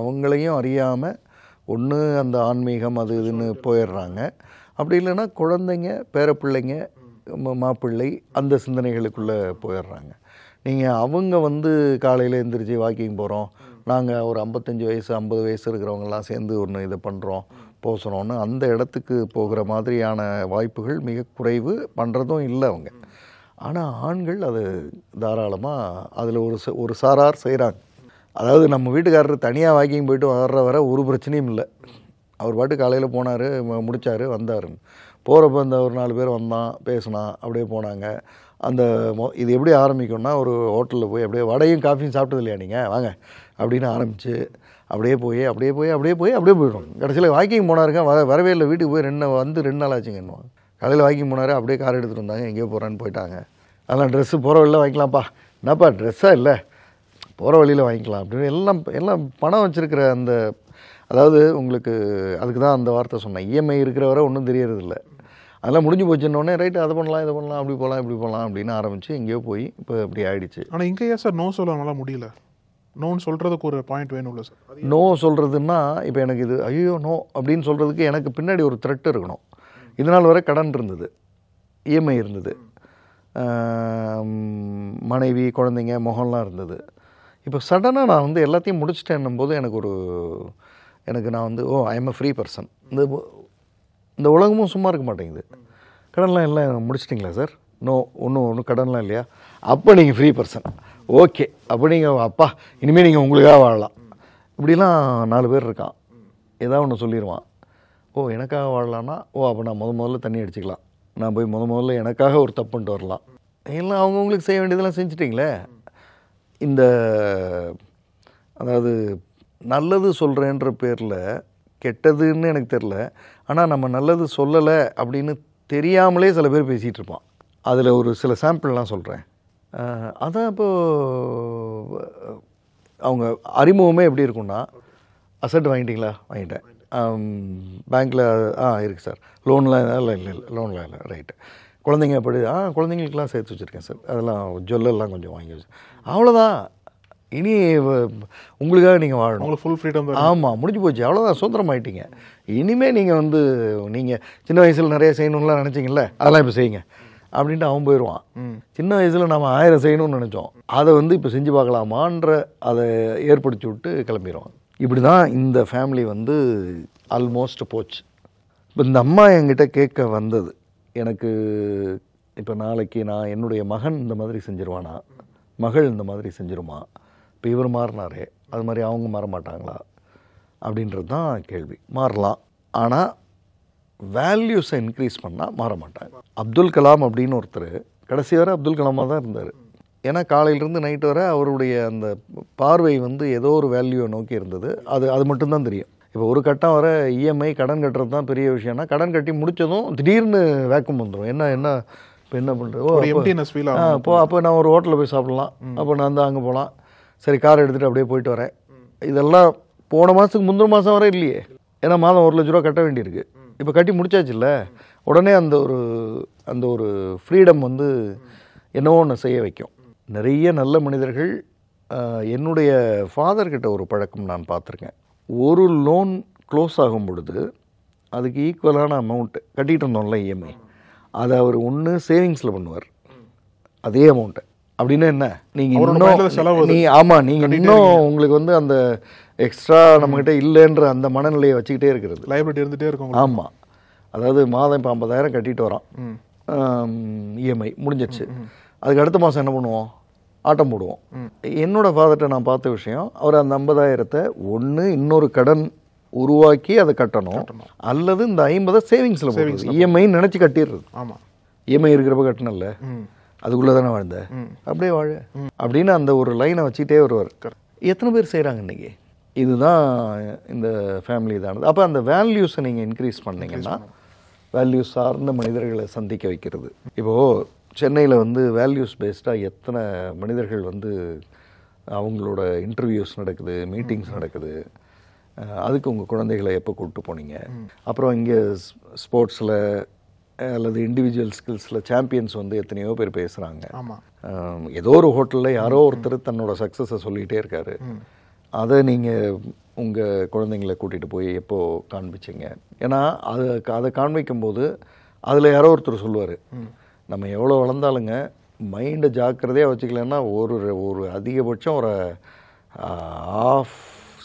அவங்களையும் அறியாமல் ஒன்று அந்த ஆன்மீகம் அது இதுன்னு போயிடுறாங்க. அப்படி இல்லைன்னா குழந்தைங்க, பேரப்பிள்ளைங்க, மாப்பிள்ளை அந்த சிந்தனைகளுக்குள்ளே போயிடுறாங்க. நீங்கள் அவங்க காலையில் எழுந்திரிச்சு வாக்கிங் போகிறோம், நாங்கள் ஒரு 55 வயசு 50 வயசு இருக்கிறவங்கலாம் சேர்ந்து ஒன்று இதை பண்ணுறோம் போசுகிறோன்னு அந்த இடத்துக்கு போகிற மாதிரியான வாய்ப்புகள் மிக குறைவு, பண்ணுறதும் இல்லை அவங்க. ஆனால் ஆண்கள் அது தாராளமாக அதில் ஒரு சாரார் செய்கிறாங்க. அதாவது நம்ம வீட்டுக்காரர் தனியாக வாக்கிங் போயிட்டு வர ஒரு பிரச்சனையும் இல்லை. அவர் பாட்டு காலையில் போனார், முடித்தார், வந்தாருன்னு போகிறப்ப அந்த ஒரு 4 பேர் வந்தான், பேசினான், அப்படியே போனாங்க. இது எப்படி ஆரம்பிக்கும்னா, ஒரு ஹோட்டலில் போய் அப்படியே வடையும் காஃபியும் சாப்பிட்டது இல்லையா நீங்கள், வாங்க அப்படின்னு ஆரம்பித்து அப்படியே போயிடும். கடைசியில் வாக்கிங் போனாருங்க, வரவே இல்லை, வீட்டுக்கு போய் 2 நாள் ஆச்சுங்கன்னுவாங்க. காலையில் வாக்கிங் போனார், அப்படியே கார் எடுத்துகிட்டு வந்தாங்க, எங்கேயோ போகிறான்னு போயிட்டாங்க. அதெல்லாம் ட்ரெஸ்ஸு போகிற வழியில் வாங்கிக்கலாம்ப்பா, என்னப்பா ட்ரெஸ்ஸாக இல்லை, போகிற வழியில் வாங்கிக்கலாம் அப்படின்னு எல்லாம் பணம் வச்சுருக்கிற அந்த, அதாவது உங்களுக்கு அதுக்கு தான் அந்த வார்த்தை சொன்னேன், இஎம்ஐ இருக்கிற வரை ஒன்றும் தெரியறதில்ல. அதெல்லாம் முடிஞ்சு போச்சுன்னொடனே ரைட்டு அதை பண்ணலாம் இதை பண்ணலாம் அப்படி போகலாம் அப்படின்னு ஆரம்பித்து எங்கேயோ போய் இப்போ இப்படி ஆகிடுச்சு. ஆனால் இங்கே ஏன் சார் நோ சொல்ல நல்லா முடியல? நோன்னு சொல்கிறதுக்கு ஒரு பாயிண்ட் வேணும்ல சார்? நோ சொல்கிறதுன்னா இப்போ எனக்கு இது ஐயோ நோ அப்படின்னு சொல்கிறதுக்கு எனக்கு பின்னாடி ஒரு த்ரெட் இருக்கணும். இதனால் வரை கடன் இருந்தது, இஎம்ஐ இருந்தது, மனைவி குழந்தைங்க முகம்லாம் இருந்தது. இப்போ சடனாக நான் எல்லாத்தையும் முடிச்சிட்டேன்னும் போது எனக்கு ஒரு எனக்கு நான் வந்து I am a free person. இந்த உலகமும் சும்மா இருக்க மாட்டேங்குது. கடன்லாம் எல்லாம் முடிச்சிட்டிங்களா சார்? ஒன்றும் கடன்லாம் இல்லையா? அப்போ நீங்கள் ஃப்ரீ பர்சன். ஓகே, அப்போ நீங்கள் அப்பா இனிமேல் நீங்கள் உங்களுக்காக வாழலாம். இப்படிலாம் 4 பேர் இருக்கான். ஏதாவது ஒன்று சொல்லிடுவான். எனக்காக வாழலான்னா அப்போ நான் முதல்ல தண்ணி அடிச்சுக்கலாம், நான் போய் முதல்ல எனக்காக ஒரு தப்பு பண்ணிட்டு வரலாம். எல்லாம் அவங்கவுங்களுக்கு செய்ய வேண்டியதெல்லாம் செஞ்சுட்டிங்களே. இந்த அதாவது நல்லது சொல்கிறேன்ற பேரில் கெட்டதுன்னு எனக்கு தெரில, ஆனால் நம்ம நல்லது சொல்லலை அப்படின்னு தெரியாமலே சில பேர் பேசிகிட்டு இருப்பான். அதில் ஒரு சில சாம்பிள்லாம் சொல்கிறேன். அதான் இப்போது அவங்க அறிமுகமே எப்படி இருக்குன்னா, அசட் வாங்கிட்டீங்களா? வாங்கிட்டேன். பேங்க்கில் இருக்குது சார். லோன்லாம் இல்லை லோன்லாம் இல்லை. ரைட்டு. குழந்தைங்க எப்படி? குழந்தைங்களுக்கெல்லாம் சேர்த்து வச்சுருக்கேன் சார். அதெல்லாம் ஜுவல்லெல்லாம் கொஞ்சம் வாங்கி வச்சு. அவ்வளோதான். இனி உங்களுக்காக நீங்கள் வாழணும். உங்களுக்கு ஃபுல் ஃப்ரீடம். ஆமாம், முடிஞ்சு போச்சு. அவ்வளோதான், சுதந்திரம் ஆகிட்டீங்க. இனிமேல் நீங்கள் நீங்கள் சின்ன வயசில் நிறைய செய்யணும்லாம் நினச்சிங்கல்ல, அதெல்லாம் இப்போ செய்யுங்க அப்படின்ட்டு அவன் போயிடுவான். சின்ன வயசில் நம்ம 1000 செய்யணும்னு நினச்சோம், அதை இப்போ செஞ்சு பார்க்கலாமான்ற அதை ஏற்படுத்தி விட்டு கிளம்பிடுவான். இப்படி தான் இந்த ஃபேமிலி ஆல்மோஸ்ட் போச்சு. இப்போ இந்த அம்மா என்கிட்ட கேட்க வந்தது, எனக்கு இப்போ நாளைக்கு நான் என்னுடைய மகன் இந்த மாதிரி செஞ்சிருவானா, மகள் இந்த மாதிரி செஞ்சிருமா, இப்போ இவர் மாறினாரே அது மாதிரி அவங்க மாற மாட்டாங்களா அப்படின்றது தான் கேள்வி. மாறலாம், ஆனால் வேல்யூஸை இன்க்ரீஸ் பண்ணால் மாற மாட்டாங்க. அப்துல் கலாம் அப்படின்னு ஒருத்தர் கடைசி வரை அப்துல் கலாமாக தான் இருந்தார். ஏன்னா காலையிலேருந்து நைட்டு வரை அவருடைய அந்த பார்வை ஏதோ ஒரு வேல்யூவை நோக்கி இருந்தது. அது மட்டும்தான் தெரியும். இப்போ ஒரு கட்டம் வர இஎம்ஐ கடன் கட்டுறது தான் பெரிய விஷயம்னா, கடன் கட்டி முடித்ததும் திடீர்னு வேக்கம் வந்துடும். என்ன இப்போ என்ன பண்ணுறது? அப்போ நான் ஒரு ஹோட்டலில் போய் சாப்பிட்லாம், அப்போ நான் அங்கே போகலாம், சரி கார் எடுத்துகிட்டு அப்படியே போயிட்டு வரேன். இதெல்லாம் போன மாதத்துக்கு முந்தின மாதம் வரை இல்லையே. ஏன்னா மாதம் 1 லட்ச ரூபா கட்ட வேண்டியிருக்கு. இப்போ கட்டி முடிச்சாச்சு இல்லை, உடனே அந்த ஒரு ஃப்ரீடம் என்னவோ ஒன்று செய்ய வைக்கும். நிறைய நல்ல மனிதர்கள், என்னுடைய ஃபாதர்கிட்ட ஒரு பழக்கம் நான் பார்த்துருக்கேன். ஒரு லோன் க்ளோஸ் ஆகும் பொழுது அதுக்கு ஈக்குவலான அமௌண்ட்டு கட்டிகிட்டு இருந்தோம்ல இஎம்ஐ, அதை அவர் ஒன்று சேவிங்ஸில் பண்ணுவார் அதே அமௌண்ட்டை. அப்படின்னா என்ன, நீங்கள் நீங்கள் இன்னும் உங்களுக்கு அந்த எக்ஸ்ட்ரா நம்மக்கிட்ட இல்லைன்ற அந்த மனநிலையை வச்சுக்கிட்டே இருக்கிறது. லைபிலிட்டி இருந்துகிட்டே இருக்கும். ஆமாம், அதாவது மாதம் இப்போ 50,000 கட்டிட்டு வரோம், இஎம்ஐ முடிஞ்சிச்சு. அதுக்கு அடுத்த மாதம் என்ன பண்ணுவோம்? ஆட்டம் போடுவோம். என்னோடய ஃபாதர்கிட்ட நான் பார்த்த விஷயம், அவர் அந்த 50,000 ஒன்று இன்னொரு கடன் உருவாக்கி அதை கட்டணும், அல்லது இந்த 50 சேவிங்ஸில் போடுறது. இஎம்ஐன்னு நினச்சி கட்டிடுறது. ஆமாம், இஎம்ஐ இருக்கிறப்ப கட்டணும்ல, அதுக்குள்ளே தானே வாழ்ந்த, அப்படியே வாழ அப்படின்னு அந்த ஒரு லைனை வச்சுக்கிட்டே வருவார். எத்தனை பேர் செய்கிறாங்க இன்றைக்கி? இதுதான் இந்த ஃபேமிலி தானது. அப்போ அந்த வேல்யூஸை நீங்கள் இன்க்ரீஸ் பண்ணிங்கன்னா, வேல்யூஸ் சார்ந்த மனிதர்களை சந்திக்க வைக்கிறது. இப்போது சென்னையில் வேல்யூஸ் பேஸ்டாக எத்தனை மனிதர்கள் அவங்களோட இன்டர்வியூஸ் நடக்குது, மீட்டிங்ஸ் நடக்குது. அதுக்கு உங்கள் குழந்தைகளை எப்போ கூப்பிட்டு போனீங்க? அப்புறம் இங்கே ஸ்போர்ட்ஸில் அல்லது இண்டிவிஜுவல் ஸ்கில்ஸில் சாம்பியன்ஸ் எத்தனையோ பேர் பேசுகிறாங்க. ஏதோ ஒரு ஹோட்டலில் யாரோ ஒருத்தர் தன்னோட சக்ஸஸை சொல்லிகிட்டே இருக்காரு. அதை நீங்கள் உங்கள் குழந்தைங்களை கூட்டிகிட்டு போய் எப்போது காண்பிச்சிங்க? ஏன்னா அதை காண்பிக்கும்போது அதில் யாரோ ஒருத்தர் சொல்லுவார், நம்ம எவ்வளோ வளர்ந்தாலுங்க மைண்டை ஜாக்கிரதையாக வச்சுக்கலன்னா ஒரு அதிகபட்சம் ஒரு ½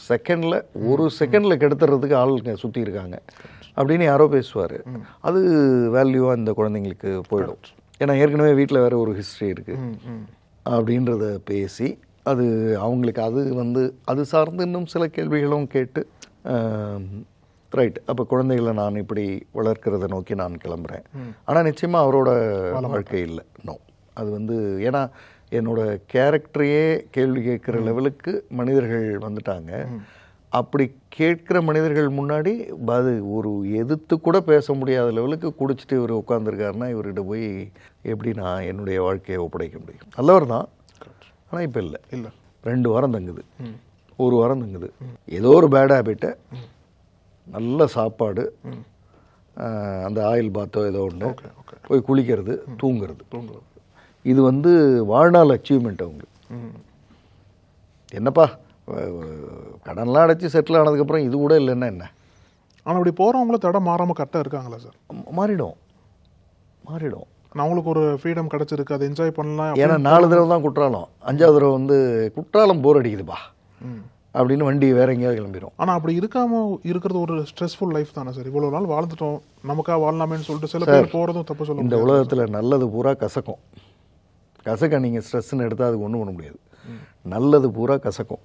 செகண்டில் 1 செகண்டில் கெடுத்துறதுக்கு ஆளுங்க சுற்றி இருக்காங்க அப்படின்னு யாரோ பேசுவார். அது வேல்யூவாக இந்த குழந்தைங்களுக்கு போயிடும். ஏன்னா ஏற்கனவே வீட்டில் வேறு ஒரு ஹிஸ்ட்ரி இருக்குது அப்படின்றத பேசி அது அவங்களுக்கு அது சார்ந்து இன்னும் சில கேள்விகளும் கேட்டு ரைட். அப்போ குழந்தைகளை நான் இப்படி வளர்க்கிறத நோக்கி நான் கிளம்புறேன். ஆனால் நிச்சயமாக அவரோட வாழ்க்கை இல்லை. நோ, அது ஏன்னா என்னோட கேரக்டரையே கேள்வி கேட்குற லெவலுக்கு மனிதர்கள் வந்துட்டாங்க. அப்படி கேட்குற மனிதர்கள் முன்னாடி அது ஒரு எதிர்த்து கூட பேச முடியாத லெவலுக்கு குடிச்சிட்டு இவர் உட்காந்துருக்காருன்னா இவர்கிட்ட போய் எப்படி நான் என்னுடைய வாழ்க்கையை ஒப்படைக்க முடியும்? நல்லவர் தான், ஆனால் இப்போ இல்லை. 2 வாரம் தங்குது, 1 வாரம் தங்குது. ஏதோ ஒரு பேட் ஹேபிட்டை, நல்ல சாப்பாடு, அந்த ஆயில் பாத்தோ ஏதோ ஒன்று, போய் குளிக்கிறது, தூங்குறது. இது வாழ்நாள் அச்சீவ்மெண்ட் அவங்களுக்கு. என்னப்பா கடன்லாம் அடைச்சி செட்டில் ஆனதுக்கப்புறம் இது கூட இல்லைன்னா என்ன? ஆனால் அப்படி போகிறவங்களும் தடை மாறாமல் கரெக்டாக இருக்காங்களா சார்? மாறிடும். அவங்களுக்கு ஒரு ஃப்ரீடம் கிடச்சிருக்கு, அதை என்ஜாய் பண்ணலாம். ஏன்னா 4 தடவை தான் குற்றாலம், 5ஆவது தடவை குற்றாலம் போர் அடிக்குதுப்பா அப்படின்னு வண்டி வேற எங்கேயாவது கிளம்பிடும். ஆனால் அப்படி இருக்காம இருக்கிறது ஒரு ஸ்ட்ரெஸ்ஃபுல் லைஃப் தானே சார். இவ்வளோ நாள் வாழ்ந்துட்டோம், நமக்காக வாழலாமேன்னு சொல்லிட்டு சில பேர் போகிறதும் தப்பு சொல்ல. இந்த உலகத்தில் நல்லது பூரா கசக்கும். கசக்க நீங்கள் ஸ்ட்ரெஸ்ன்னு எடுத்தால் அதுக்கு ஒன்றும் பண்ண முடியாது. நல்லது பூரா கசக்கும்,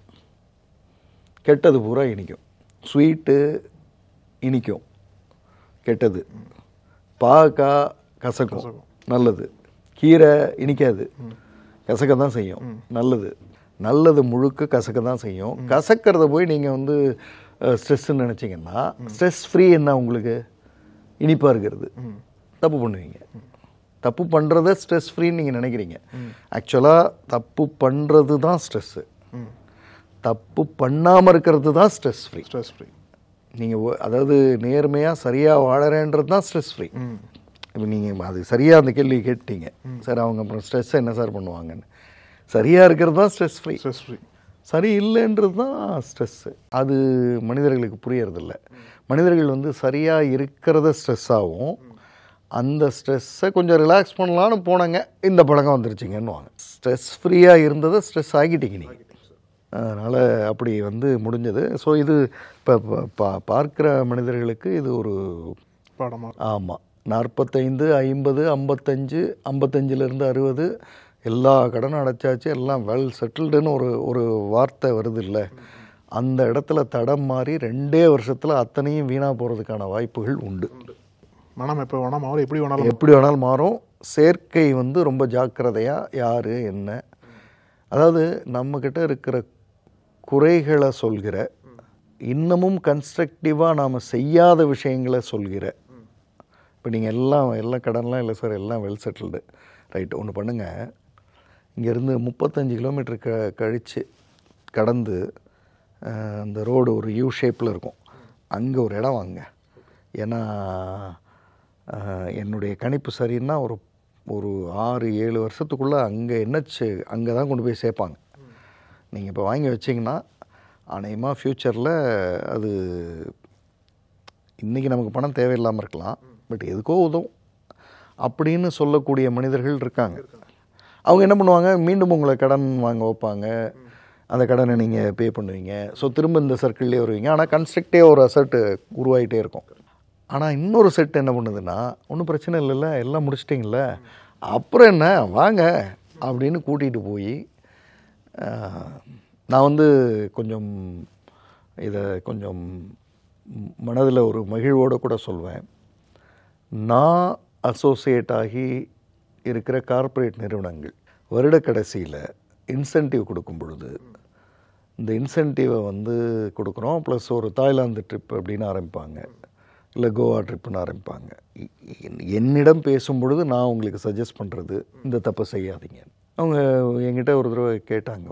கெட்டது பூரா இனிக்கும். ஸ்வீட்டு இனிக்கும், கெட்டது. பாக்காய் கசக்கும், நல்லது. கீரை இனிக்காது, கசக்க தான் செய்யும், நல்லது. நல்லது முழுக்க கசக்க தான் செய்யும். கசக்கிறத போய் நீங்கள் வந்து ஸ்ட்ரெஸ்ன்னு நினச்சிங்கன்னா, ஸ்ட்ரெஸ் ஃப்ரீ என்ன உங்களுக்கு? இனிப்பாக இருக்கிறது. தப்பு பண்ணுவீங்க. தப்பு பண்ணுறத ஸ்ட்ரெஸ் ஃப்ரீன்னு நீங்கள் நினைக்கிறீங்க. ஆக்சுவலாக தப்பு பண்ணுறது தான் ஸ்ட்ரெஸ்ஸு, தப்பு பண்ணாமல் இருக்கிறது தான் ஸ்ட்ரெஸ் ஃப்ரீ. ஸ்ட்ரெஸ் ஃப்ரீ நீங்கள் அதாவது நேர்மையாக சரியாக வாழறேன்றது தான் ஸ்ட்ரெஸ் ஃப்ரீ. இப்போ நீங்கள் அது சரியாக அந்த கேள்வி கேட்டீங்க சார். அவங்க அப்புறம் ஸ்ட்ரெஸ்ஸை என்ன சார் பண்ணுவாங்கன்னு. சரியாக இருக்கிறது தான் ஸ்ட்ரெஸ் ஃப்ரீ. ஸ்ட்ரெஸ் ஃப்ரீ சரி இல்லைன்றது தான் ஸ்ட்ரெஸ்ஸு. அது மனிதர்களுக்கு புரியறதில்ல. மனிதர்கள் வந்து சரியாக இருக்கிறத ஸ்ட்ரெஸ்ஸாகவும், அந்த ஸ்ட்ரெஸ்ஸை கொஞ்சம் ரிலாக்ஸ் பண்ணலான்னு போனாங்க, இந்த பழக்கம் வந்துருச்சிங்கன்னுவாங்க. ஸ்ட்ரெஸ் ஃப்ரீயாக இருந்ததை ஸ்ட்ரெஸ் ஆகிட்டீங்க நீங்கள். அதனால் அப்படி வந்து முடிஞ்சது. ஸோ இது இப்போ பார்க்குற மனிதர்களுக்கு இது ஒரு பாடமாக. ஆமாம், 45, 50, 55, 55லேருந்து 60 எல்லா கடனும் அடைச்சாச்சு, எல்லாம் வெல் செட்டில்டுன்னு ஒரு வார்த்தை வருது இல்லை. அந்த இடத்துல தடம் மாறி 2 வருஷத்தில் அத்தனையும் வீணாக போகிறதுக்கான வாய்ப்புகள் உண்டு. மனம் எப்போ வேணால் மாறும், எப்படி வேணாலும் மாறும். சேர்க்கை வந்து ரொம்ப ஜாக்கிரதையாக யார் என்ன, அதாவது நம்மக்கிட்ட இருக்கிற குறைகளை சொல்கிற, இன்னமும் கன்ஸ்ட்ரக்டிவாக நாம் செய்யாத விஷயங்களை சொல்கிற. இப்போ நீங்கள் எல்லா கடன்லாம் இல்லை சார், எல்லாம் வெல் செட்டில்டு, ரைட்டு. ஒன்று பண்ணுங்கள், இங்கேருந்து 35 கிலோமீட்டர் கழித்து கடந்து அந்த ரோடு ஒரு யூ ஷேப்பில் இருக்கும், அங்கே ஒரு இடம் வாங்க. ஏன்னா என்னுடைய கணிப்பு சரின்னா ஒரு 6-7 வருஷத்துக்குள்ளே அங்கே என்னச்சு அங்கே தான் கொண்டு போய் சேர்ப்பாங்க. நீங்கள் இப்போ வாங்கி வச்சிங்கன்னா அநேகமாக ஃப்யூச்சரில் அது இன்றைக்கி நமக்கு பணம் தேவையில்லாமல் இருக்கலாம், பட் எதுக்கோ உதவும் அப்படின்னு சொல்லக்கூடிய மனிதர்கள் இருக்காங்க. அவங்க என்ன பண்ணுவாங்க, மீண்டும் உங்களை கடன் வாங்க வைப்பாங்க, அந்த கடனை நீங்கள் பே பண்ணுவீங்க. ஸோ திரும்ப இந்த சர்க்கிள்லேயே வருவீங்க. ஆனால் கன்ஸ்ட்ரக்டே ஒரு அசட்டு உருவாகிட்டே இருக்கும். ஆனால் இன்னொரு செட் என்ன பண்ணுதுன்னா, ஒன்றும் பிரச்சனை இல்லைல்ல, எல்லாம் முடிச்சிட்டிங்கள, அப்புறம் என்ன வாங்க அப்படின்னு கூட்டிகிட்டு போய், நான் வந்து கொஞ்சம் இதை கொஞ்சம் மனதில் ஒரு மகிழ்வோடு கூட சொல்வேன். நான் அசோசியேட் ஆகி இருக்கிற கார்ப்பரேட் நிறுவனங்கள் வருட கடைசியில் இன்சென்டிவ் கொடுக்கும் பொழுது, இந்த இன்சென்டிவை வந்து கொடுக்குறோம், ப்ளஸ் ஒரு தாய்லாந்து ட்ரிப் அப்படின்னு ஆரம்பிப்பாங்க, இல்லை கோவா ட்ரிப்புன்னு ஆரம்பிப்பாங்க. என்னிடம் பேசும் பொழுது நான் உங்களுக்கு சஜஸ்ட் பண்ணுறது, இந்த தப்பை செய்யாதீங்க. அவங்க என்கிட்ட ஒரு தடவை கேட்டாங்க,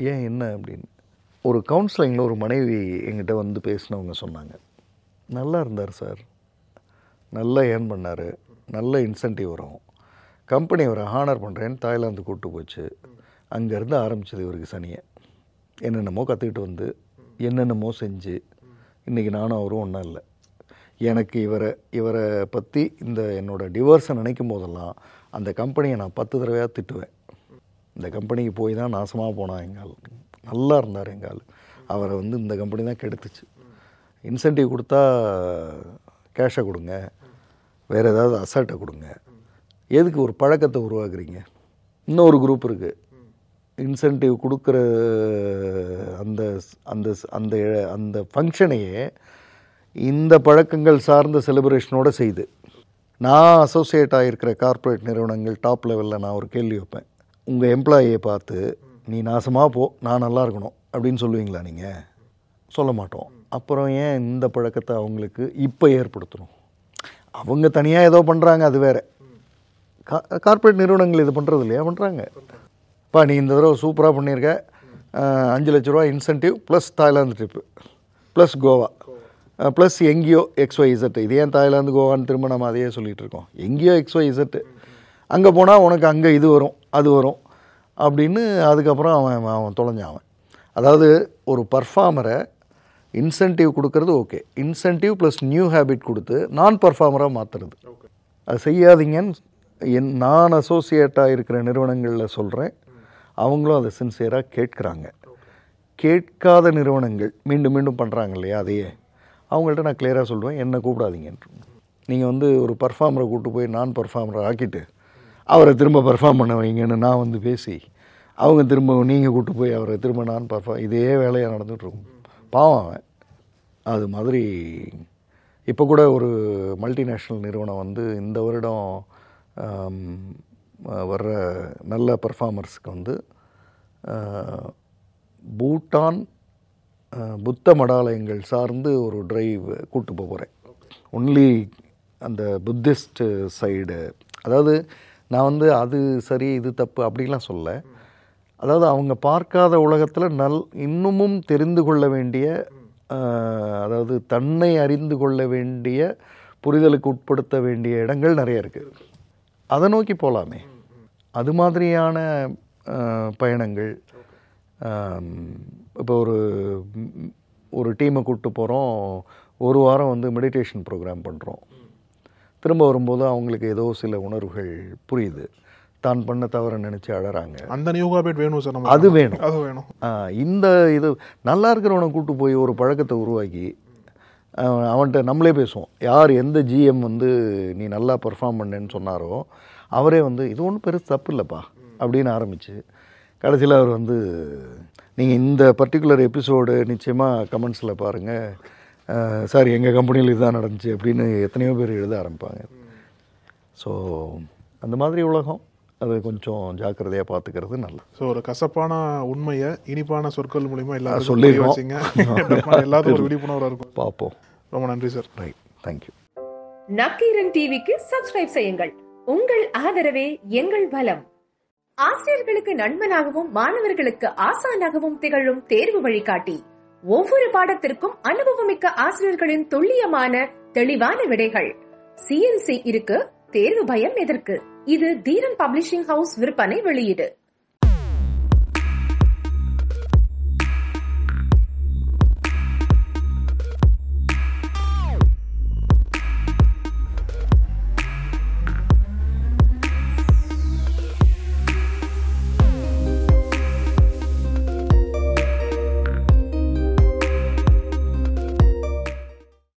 ஏன் என்ன அப்படின்னு. ஒரு கவுன்சிலிங்கில் ஒரு மனைவி என்கிட்ட வந்து பேசினவங்க சொன்னாங்க, நல்லா இருந்தார் சார், நல்லா ஏர்ன் பண்ணார், நல்ல இன்சென்டிவ் வரும், கம்பெனி அவரை ஹானர் பண்ணுறேன்னு தாய்லாந்து கூப்பிட்டு போச்சு, அங்கேருந்து ஆரம்பிச்சது இவருக்கு சனியை. என்னென்னமோ கற்றுக்கிட்டு வந்து என்னென்னமோ செஞ்சு இன்றைக்கி நானும் அவரும் ஒன்றும் இல்லை. எனக்கு இவரை பற்றி இந்த என்னோடய டிவோர்ஸை நினைக்கும் போதெல்லாம் அந்த கம்பெனியை நான் 10 தடவையாக திட்டுவேன். இந்த கம்பெனிக்கு போய் தான் நாசமாக போனான் எங்கால், நல்லா இருந்தார் எங்கால், அவரை வந்து இந்த கம்பெனி தான் கெடுத்துச்சு. இன்சென்டிவ் கொடுத்தா கேஷை கொடுங்க, வேறு ஏதாவது அசட்டை கொடுங்க, எதுக்கு ஒரு பழக்கத்தை உருவாக்குறீங்க. இன்னொரு குரூப் இருக்குது, இன்சென்டிவ் கொடுக்குற அந்த அந்த அந்த அந்த ஃபங்க்ஷனையே இந்த பழக்கங்கள் சார்ந்த செலிப்ரேஷனோடு செய்து. நான் அசோசியேட் ஆகிருக்கிற கார்ப்பரேட் நிறுவனங்கள் டாப் லெவலில் நான் ஒரு கேள்வி வைப்பேன், உங்கள் எம்ப்ளாயியை பார்த்து நீ நாசமாக போ, நான் நல்லா இருக்கணும் அப்படின்னு சொல்லுவீங்களா? நீங்கள் சொல்ல மாட்டோம். அப்புறம் ஏன் இந்த பழக்கத்தை அவங்களுக்கு இப்போ ஏற்படுத்தணும்? அவங்க தனியாக ஏதோ பண்ணுறாங்க, அது வேறு. கார்ப்பரேட் நிறுவனங்கள் இது பண்ணுறது இல்லையா? பண்ணுறாங்க. இப்போ நீ இந்த தடவை சூப்பராக பண்ணியிருக்க, 5 லட்ச ரூபா incentive plus Thailand trip plus Goa plus எங்கேயோ XYZ. இது ஏன் தாய்லாந்து கோவான்னு திரும்ப நம்ம அதையே சொல்லிகிட்டு இருக்கோம்? எங்கேயோ XYZ, அங்கே போனால் உனக்கு அங்கே இது வரும் அது வரும் அப்படின்னு. அதுக்கப்புறம் அவன் தொலைஞ்சான். அதாவது ஒரு பர்ஃபார்மரை இன்சென்டிவ் கொடுக்கறது okay, incentive plus new habit கொடுத்து நான் பர்ஃபார்மராக மாற்றுறது அது செய்யாதீங்கன்னு நான் அசோசியேட்டாக இருக்கிற நிறுவனங்களில் சொல்கிறேன். அவங்களும் அதை சின்சியராக கேட்குறாங்க. கேட்காத நிறுவனங்கள் மீண்டும் மீண்டும் பண்ணுறாங்க இல்லையா, அதையே அவங்கள்ட்ட நான் கிளியராக சொல்லுவேன், என்னை கூப்பிடாதீங்கன்று. நீங்கள் வந்து ஒரு பர்ஃபார்மரை கூப்பிட்டு போய் நான் பர்ஃபார்மரை ஆக்கிட்டு அவரை திரும்ப பர்ஃபார்ம் பண்ண வைங்கன்னு நான் வந்து பேசி அவங்க திரும்ப நீங்கள் கூப்பிட்டு போய் அவரை திரும்ப நான் இதே வேலையாக நடந்துகிட்ருக்கும். பாவம் அவன். அது மாதிரி இப்போ கூட ஒரு மல்டிநேஷ்னல் நிறுவனம் வந்து இந்த வருடம் வர்ற நல்ல பர்ஃபார்மர்ஸுக்கு வந்து பூட்டான் புத்த மடாலயங்கள் சார்ந்து ஒரு டிரைவ் கூப்பிட்டு போகிறேன். ஒன்லி அந்த புத்திஸ்ட் சைடு. அதாவது நான் வந்து அது சரி இது தப்பு அப்படிலாம் சொல்ல. அதாவது அவங்க பார்க்காத உலகத்தில் இன்னமும் தெரிந்து கொள்ள வேண்டிய, அதாவது தன்னை அறிந்து கொள்ள வேண்டிய, புரிதலுக்கு உட்படுத்த வேண்டிய இடங்கள் நிறைய இருக்குது. அதை நோக்கி போகலாமே. அது மாதிரியான பயணங்கள். இப்போ ஒரு டீமை கூப்பிட்டு போகிறோம், ஒரு வாரம் வந்து மெடிடேஷன் ப்ரோக்ராம் பண்ணுறோம். திரும்ப வரும்போது அவங்களுக்கு ஏதோ சில உணர்வுகள் புரியுது, தான் பண்ண தவற நினச்சி அழறாங்க. அந்த யோகாபேட் வேணும் சார், அது வேணும். அது வேணும். இந்த இது நல்லா இருக்கிறவனை கூப்பிட்டு போய் ஒரு பழக்கத்தை உருவாக்கி அவன்கிட்ட நம்மளே பேசுவோம். யார் எந்த ஜிஎம் வந்து நீ நல்லா பர்ஃபார்ம் பண்ணேன்னு சொன்னாரோ அவரே வந்து இது ஒன்றும் பெருசு தப்பு இல்லைப்பா அப்படின்னு ஆரம்பித்து கடைசியில் அவர் வந்து நீங்கள் இந்த பர்டிகுலர் எபிசோடு நிச்சயமாக கமெண்ட்ஸில் பாருங்கள் சார், எங்கள் கம்பெனியில் இதுதான் நடந்துச்சு அப்படின்னு எத்தனையோ பேர் எழுத ஆரம்பிப்பாங்க. ஸோ அந்த மாதிரி உலகம், அது கொஞ்சம் ஜாக்கிரதையாக பார்த்துக்கிறது நல்லது. ஸோ ஒரு கசப்பான உண்மையை இனிப்பான சொற்கள் மூலிமா எல்லாரும் சொல்லிடுவோம். எல்லாத்துக்கும் ஒரு விழிப்புணர்வாக இருக்கும். பார்ப்போம். ரொம்ப நன்றி சார். Right, thank you. நக்கீரன் டிவிக்கு சப்ஸ்கிரைப் செய்யுங்கள். உங்கள் ஆதரவே எங்கள் பலம். ஆசிரியர்களுக்கு நண்பனாகவும் மாணவர்களுக்கு ஆசானாகவும் திகழும் தேர்வு வழிகாட்டி. ஒவ்வொரு பாடத்திற்கும் அனுபவமிக்க ஆசிரியர்களின் துல்லியமான தெளிவான விடைகள். CNC இருக்கு, தேர்வு பயம் எதற்கு? இது தீரன் பப்ளிஷிங் ஹவுஸ் விற்பனை வெளியீடு.